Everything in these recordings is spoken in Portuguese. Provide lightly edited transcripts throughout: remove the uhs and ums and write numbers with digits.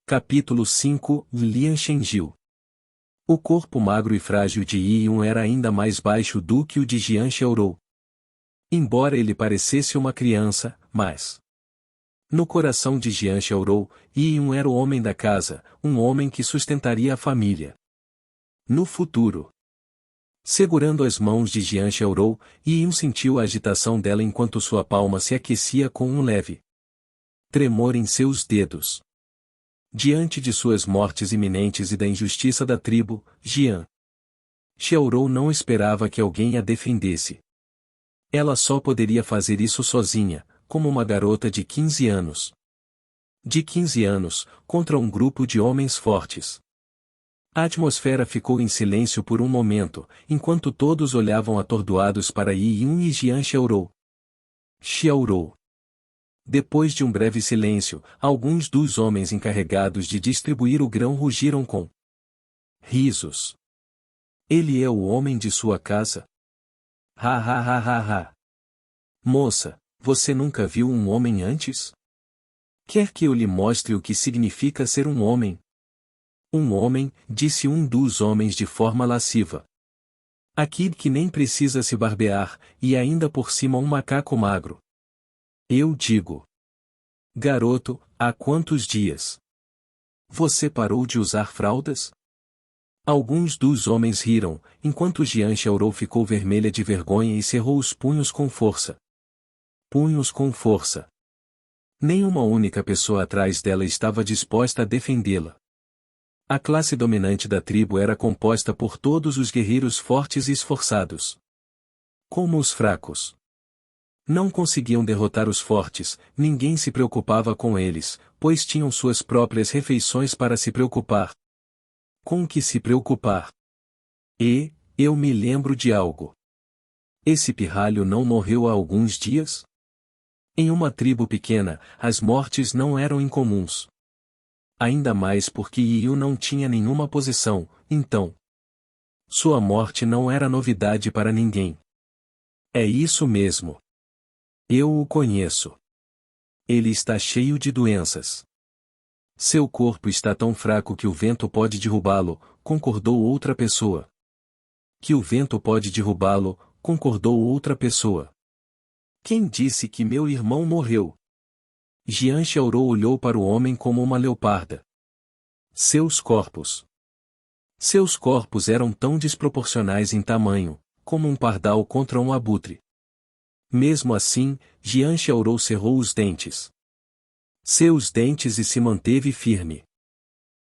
Capítulo 5 Lian Shenjiu. O corpo magro e frágil de Yi Yun era ainda mais baixo do que o de Jian Xiaorou. Embora ele parecesse uma criança, mas no coração de Jian Xiaorou, Yi Yun era o homem da casa, um homem que sustentaria a família. No futuro. Segurando as mãos de Jian Xiaorou, Yi Yun sentiu a agitação dela enquanto sua palma se aquecia com um leve tremor em seus dedos. Diante de suas mortes iminentes e da injustiça da tribo, Jian Xiaorou não esperava que alguém a defendesse. Ela só poderia fazer isso sozinha, como uma garota de 15 anos. De 15 anos, contra um grupo de homens fortes. A atmosfera ficou em silêncio por um momento, enquanto todos olhavam atordoados para Yi Yun e Jian Xiaorou. Depois de um breve silêncio, alguns dos homens encarregados de distribuir o grão rugiram com risos. Ele é o homem de sua casa? Ha ha ha ha ha. Moça, você nunca viu um homem antes? Quer que eu lhe mostre o que significa ser um homem? Um homem, disse um dos homens de forma lasciva. Aquele que nem precisa se barbear, e ainda por cima um macaco magro. Eu digo. Garoto, há quantos dias? Você parou de usar fraldas? Alguns dos homens riram, enquanto Jian Xiaorou ficou vermelha de vergonha e cerrou os punhos com força. Punhos com força. Nenhuma única pessoa atrás dela estava disposta a defendê-la. A classe dominante da tribo era composta por todos os guerreiros fortes e esforçados. Como os fracos não conseguiam derrotar os fortes, ninguém se preocupava com eles, pois tinham suas próprias refeições para se preocupar. Com que se preocupar? E, eu me lembro de algo. Esse pirralho não morreu há alguns dias? Em uma tribo pequena, as mortes não eram incomuns. Ainda mais porque Yi Yun não tinha nenhuma posição, então sua morte não era novidade para ninguém. É isso mesmo. Eu o conheço. Ele está cheio de doenças. Seu corpo está tão fraco que o vento pode derrubá-lo, concordou outra pessoa. Que o vento pode derrubá-lo, concordou outra pessoa. Quem disse que meu irmão morreu? Jian Xiaorou olhou para o homem como uma leoparda. Seus corpos eram tão desproporcionais em tamanho, como um pardal contra um abutre. Mesmo assim, Jian Xiaorou cerrou os dentes. Seus dentes e se manteve firme.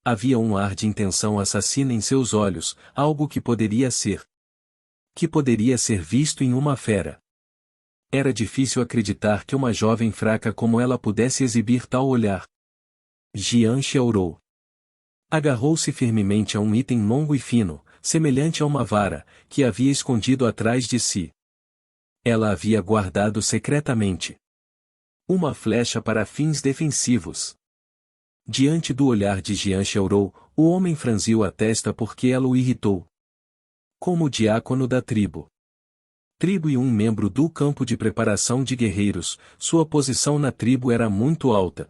Havia um ar de intenção assassina em seus olhos, algo que poderia ser visto em uma fera. Era difícil acreditar que uma jovem fraca como ela pudesse exibir tal olhar. Jian Xiaorou agarrou-se firmemente a um item longo e fino, semelhante a uma vara, que havia escondido atrás de si. Ela havia guardado secretamente uma flecha para fins defensivos. Diante do olhar de Jian Xiaorou, o homem franziu a testa porque ela o irritou. Como diácono da tribo e um membro do campo de preparação de guerreiros, sua posição na tribo era muito alta.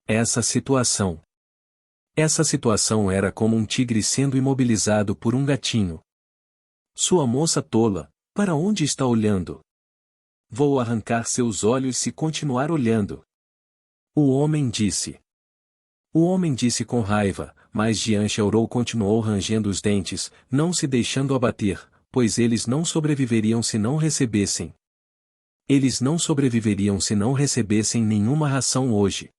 Essa situação era como um tigre sendo imobilizado por um gatinho. Sua moça tola, para onde está olhando? Vou arrancar seus olhos se continuar olhando. O homem disse com raiva, mas Jian Xiaorou continuou rangendo os dentes, não se deixando abater, pois eles não sobreviveriam se não recebessem. Nenhuma ração hoje.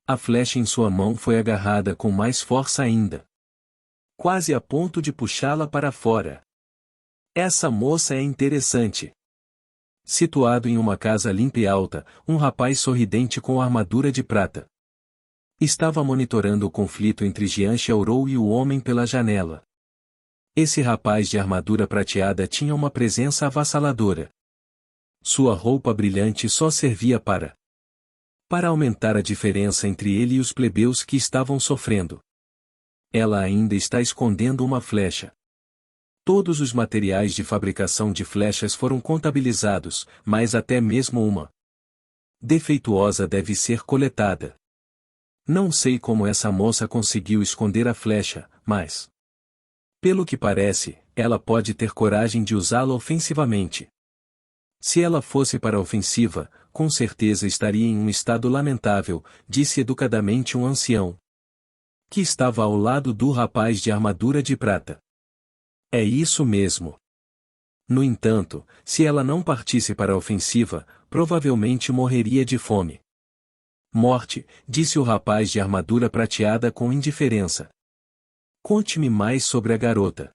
A flecha em sua mão foi agarrada com mais força ainda. Quase a ponto de puxá-la para fora. Essa moça é interessante. Situado em uma casa limpa e alta, um rapaz sorridente com armadura de prata estava monitorando o conflito entre Jian Xiaorou e o homem pela janela. Esse rapaz de armadura prateada tinha uma presença avassaladora. Sua roupa brilhante só servia para aumentar a diferença entre ele e os plebeus que estavam sofrendo. Ela ainda está escondendo uma flecha. Todos os materiais de fabricação de flechas foram contabilizados, mas até mesmo uma defeituosa deve ser coletada. Não sei como essa moça conseguiu esconder a flecha, mas... pelo que parece, ela pode ter coragem de usá-la ofensivamente. Se ela fosse para a ofensiva, com certeza estaria em um estado lamentável, disse educadamente um ancião, que estava ao lado do rapaz de armadura de prata. É isso mesmo. No entanto, se ela não partisse para a ofensiva, provavelmente morreria de fome. Morte, disse o rapaz de armadura prateada com indiferença. Conte-me mais sobre a garota.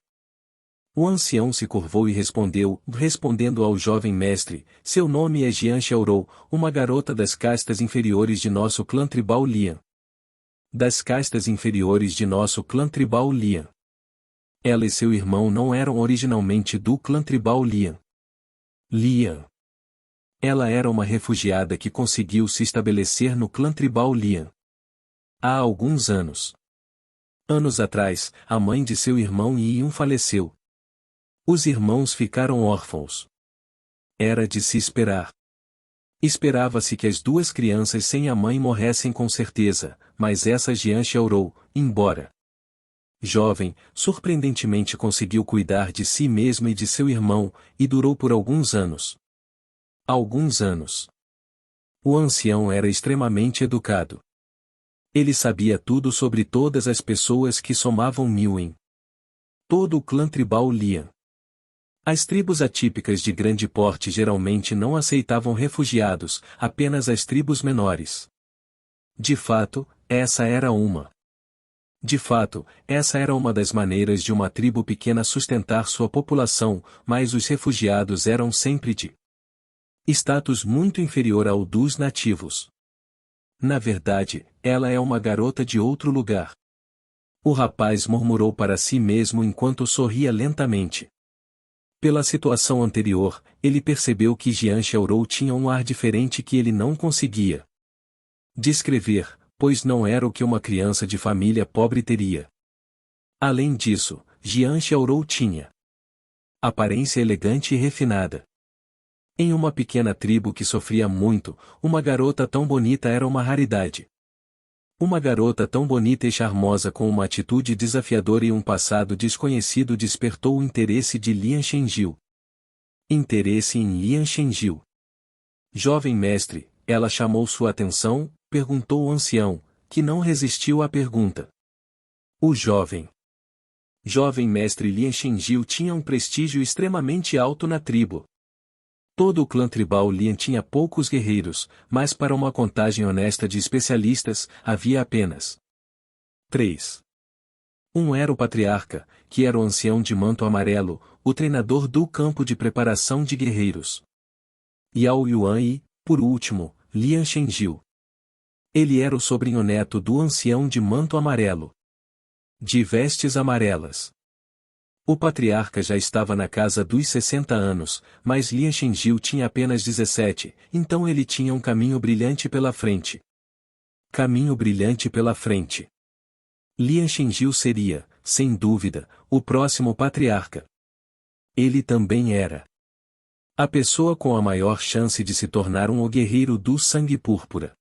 O ancião se curvou e respondendo ao jovem mestre, seu nome é Jian Xiaorou, uma garota das castas inferiores de nosso clã tribal Lian. Das castas inferiores de nosso clã tribal Lian. Ela e seu irmão não eram originalmente do clã tribal Lian. Ela era uma refugiada que conseguiu se estabelecer no clã tribal Lian. Há alguns anos. Anos atrás, a mãe de seu irmão Yiun faleceu. Os irmãos ficaram órfãos. Era de se esperar. Esperava-se que as duas crianças sem a mãe morressem com certeza, mas essa Jian Xiaorou, embora jovem, surpreendentemente conseguiu cuidar de si mesma e de seu irmão, e durou por alguns anos. Alguns anos. O ancião era extremamente educado. Ele sabia tudo sobre todas as pessoas que somavam 1000 em todo o clã tribal Lian. As tribos atípicas de grande porte geralmente não aceitavam refugiados, apenas as tribos menores. De fato, essa era uma das maneiras de uma tribo pequena sustentar sua população, mas os refugiados eram sempre de status muito inferior ao dos nativos. Na verdade, ela é uma garota de outro lugar. O rapaz murmurou para si mesmo enquanto sorria lentamente. Pela situação anterior, ele percebeu que Jian Xiaorou tinha um ar diferente que ele não conseguia descrever, pois não era o que uma criança de família pobre teria. Além disso, Jian Xiaorou tinha aparência elegante e refinada. Em uma pequena tribo que sofria muito, uma garota tão bonita era uma raridade. Uma garota tão bonita e charmosa com uma atitude desafiadora e um passado desconhecido despertou o interesse de Lian Shenjiu. Interesse em Lian Shenjiu. Jovem mestre, ela chamou sua atenção, perguntou o ancião, que não resistiu à pergunta. O jovem mestre Lian Shenjiu tinha um prestígio extremamente alto na tribo. Todo o clã tribal Lian tinha poucos guerreiros, mas para uma contagem honesta de especialistas, havia apenas 3. Um era o patriarca, que era o ancião de manto amarelo, o treinador do campo de preparação de guerreiros. Yao Yuan e, por último, Lian Shenjiu. Ele era o sobrinho neto do ancião de manto amarelo. De vestes amarelas. O patriarca já estava na casa dos 60 anos, mas Lian Shenjiu tinha apenas 17, então ele tinha um caminho brilhante pela frente. Caminho brilhante pela frente. Lian Shenjiu seria, sem dúvida, o próximo patriarca. Ele também era a pessoa com a maior chance de se tornar um guerreiro do sangue púrpura.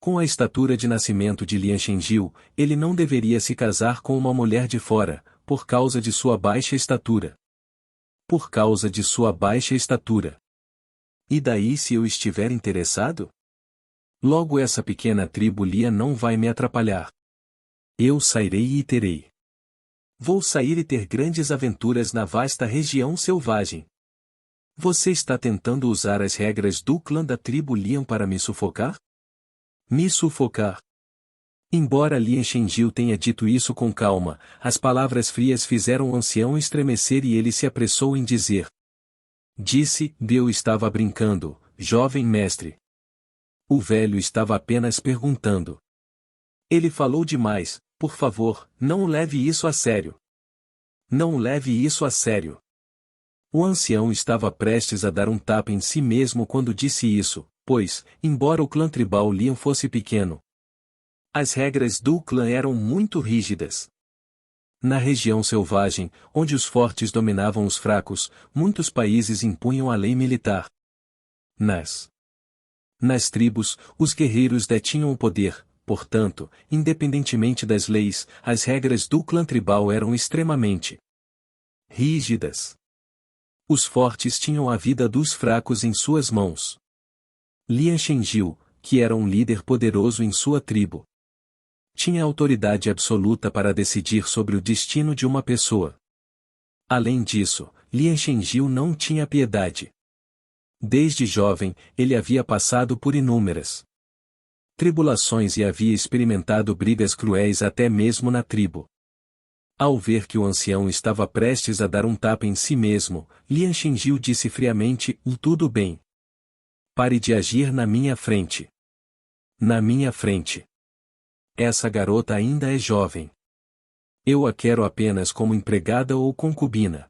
Com a estatura de nascimento de Lian Shenjiu, ele não deveria se casar com uma mulher de fora, por causa de sua baixa estatura. Por causa de sua baixa estatura. E daí se eu estiver interessado? Logo essa pequena tribo Lian não vai me atrapalhar. Eu sairei e terei. Vou sair e ter grandes aventuras na vasta região selvagem. Você está tentando usar as regras do clã da tribo Lian para me sufocar? Me sufocar. Embora Lian Shenjiu tenha dito isso com calma, as palavras frias fizeram o ancião estremecer e ele se apressou em dizer. Disse, eu estava brincando, jovem mestre. O velho estava apenas perguntando. Ele falou demais, por favor, não leve isso a sério. Não leve isso a sério. O ancião estava prestes a dar um tapa em si mesmo quando disse isso, pois, embora o clã tribal Lian fosse pequeno, as regras do clã eram muito rígidas. Na região selvagem, onde os fortes dominavam os fracos, muitos países impunham a lei militar. Nas tribos, os guerreiros detinham o poder, Portanto, independentemente das leis, as regras do clã tribal eram extremamente rígidas. Os fortes tinham a vida dos fracos em suas mãos. Lian Shenjiu, que era um líder poderoso em sua tribo, tinha autoridade absoluta para decidir sobre o destino de uma pessoa. Além disso, Lian Shenjiu não tinha piedade. Desde jovem, ele havia passado por inúmeras tribulações e havia experimentado brigas cruéis até mesmo na tribo. Ao ver que o ancião estava prestes a dar um tapa em si mesmo, Lian Shenjiu disse friamente: tudo bem. Pare de agir na minha frente. Na minha frente. Essa garota ainda é jovem. Eu a quero apenas como empregada ou concubina.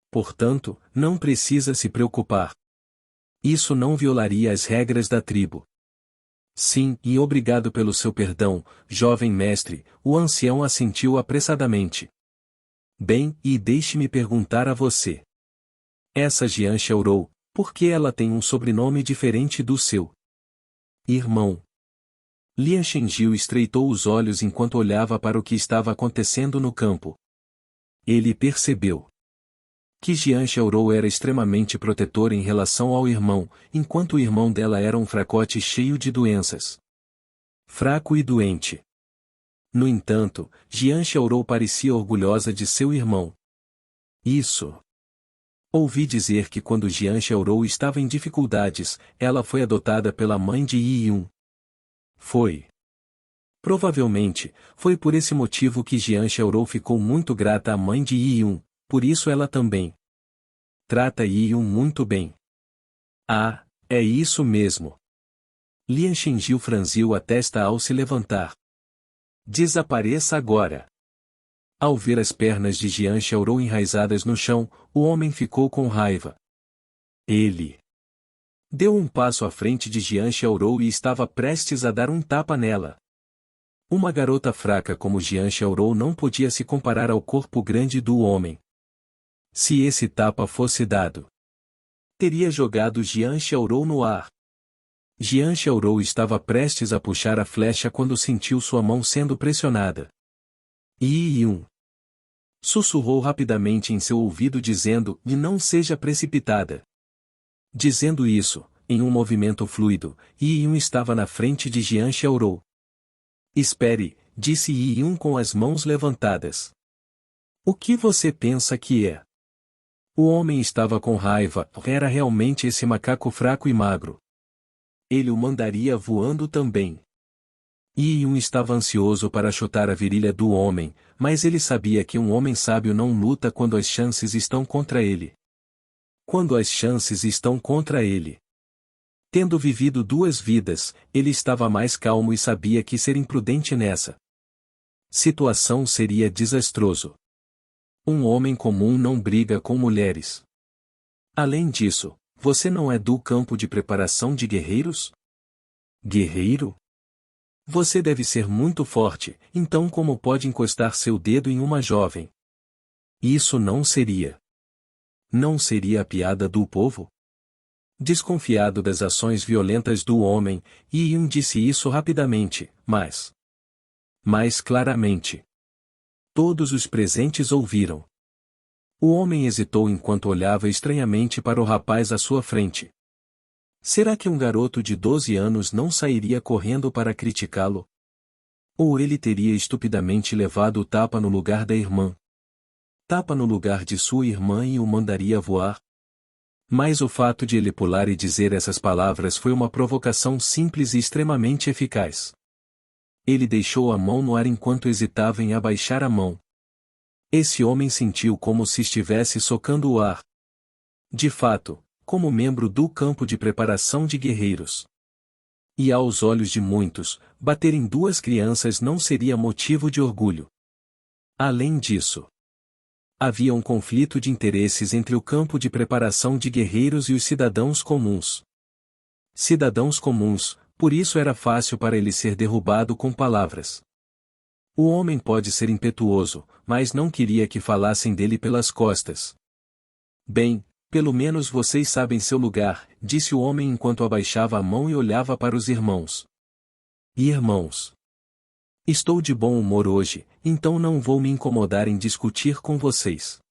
Portanto, não precisa se preocupar. Isso não violaria as regras da tribo. Sim, e obrigado pelo seu perdão, jovem mestre, o ancião assentiu apressadamente. Bem, e deixe-me perguntar a você. Essa Jian Xiaorou, por que ela tem um sobrenome diferente do seu irmão? Lian Shenjiu estreitou os olhos enquanto olhava para o que estava acontecendo no campo. Ele percebeu que Jian Xiaorou era extremamente protetor em relação ao irmão, enquanto o irmão dela era um fracote cheio de doenças. Fraco e doente. No entanto, Jian Xiaorou parecia orgulhosa de seu irmão. Isso. Ouvi dizer que quando Jian Xiaorou estava em dificuldades, ela foi adotada pela mãe de Yi Yun. Foi. Provavelmente, foi por esse motivo que Jian Xiaorou ficou muito grata à mãe de Yi Yun. Por isso ela também trata Yi Yun muito bem. Ah, é isso mesmo. Lian Shenjiu franziu a testa ao se levantar. Desapareça agora. Ao ver as pernas de Jian Xiaorou enraizadas no chão, o homem ficou com raiva. Ele deu um passo à frente de Jian Xiaorou e estava prestes a dar um tapa nela. Uma garota fraca como Jian Xiaorou não podia se comparar ao corpo grande do homem. Se esse tapa fosse dado, teria jogado Jian Xiaorou no ar. Jian Xiaorou estava prestes a puxar a flecha quando sentiu sua mão sendo pressionada. Yi Yun sussurrou rapidamente em seu ouvido dizendo: "E não seja precipitada." Dizendo isso, em um movimento fluido, Yi Yun estava na frente de Jian Xiaorou. "Espere", disse Yi Yun com as mãos levantadas. "O que você pensa que é?" O homem estava com raiva, era realmente esse macaco fraco e magro. Ele o mandaria voando também. Yi Yun estava ansioso para chutar a virilha do homem, mas ele sabia que um homem sábio não luta quando as chances estão contra ele. Quando as chances estão contra ele. Tendo vivido 2 vidas, ele estava mais calmo e sabia que ser imprudente nessa situação seria desastroso. Um homem comum não briga com mulheres. Além disso, você não é do campo de preparação de guerreiros? Guerreiro? Você deve ser muito forte, então como pode encostar seu dedo em uma jovem? Isso não seria. Não seria a piada do povo? Desconfiado das ações violentas do homem, Yi Yun disse isso rapidamente, mas mais claramente. Todos os presentes ouviram. O homem hesitou enquanto olhava estranhamente para o rapaz à sua frente. Será que um garoto de 12 anos não sairia correndo para criticá-lo? Ou ele teria estupidamente levado o tapa no lugar da irmã? Tapa no lugar de sua irmã e o mandaria voar? Mas o fato de ele pular e dizer essas palavras foi uma provocação simples e extremamente eficaz. Ele deixou a mão no ar enquanto hesitava em abaixar a mão. Esse homem sentiu como se estivesse socando o ar. De fato, como membro do campo de preparação de guerreiros. E aos olhos de muitos, bater em 2 crianças não seria motivo de orgulho. Além disso, havia um conflito de interesses entre o campo de preparação de guerreiros e os cidadãos comuns. Cidadãos comuns, por isso era fácil para ele ser derrubado com palavras. O homem pode ser impetuoso, mas não queria que falassem dele pelas costas. Bem, pelo menos vocês sabem seu lugar, disse o homem enquanto abaixava a mão e olhava para os irmãos. Irmãos. Estou de bom humor hoje, então não vou me incomodar em discutir com vocês.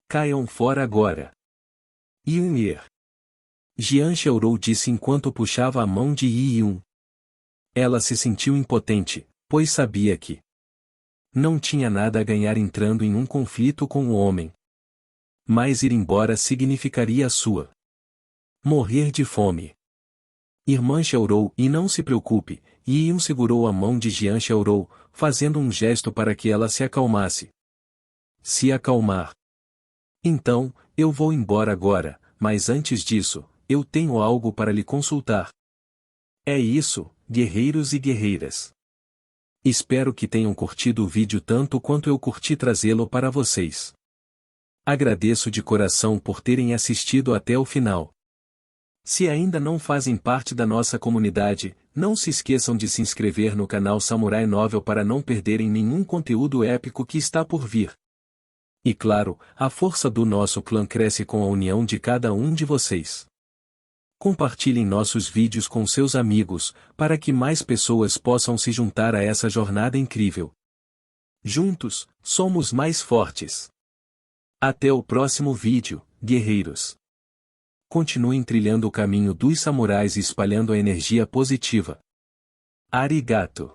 Caiam fora agora. Ymir. Jian Xiaorou disse enquanto puxava a mão de Yi Yun. Ela se sentiu impotente, pois sabia que não tinha nada a ganhar entrando em um conflito com o homem. Mas ir embora significaria a sua morrer de fome. Irmã Xiaorou, e não se preocupe, Yi Yun segurou a mão de Jian Xiaorou, fazendo um gesto para que ela se acalmasse. Se acalmar. Então, eu vou embora agora, mas antes disso, eu tenho algo para lhe consultar. É isso, guerreiros e guerreiras. Espero que tenham curtido o vídeo tanto quanto eu curti trazê-lo para vocês. Agradeço de coração por terem assistido até o final. Se ainda não fazem parte da nossa comunidade, não se esqueçam de se inscrever no canal Samurai Novel para não perderem nenhum conteúdo épico que está por vir. E claro, a força do nosso clã cresce com a união de cada um de vocês. Compartilhem nossos vídeos com seus amigos, para que mais pessoas possam se juntar a essa jornada incrível. Juntos, somos mais fortes. Até o próximo vídeo, guerreiros. Continuem trilhando o caminho dos samurais e espalhando a energia positiva. Arigato.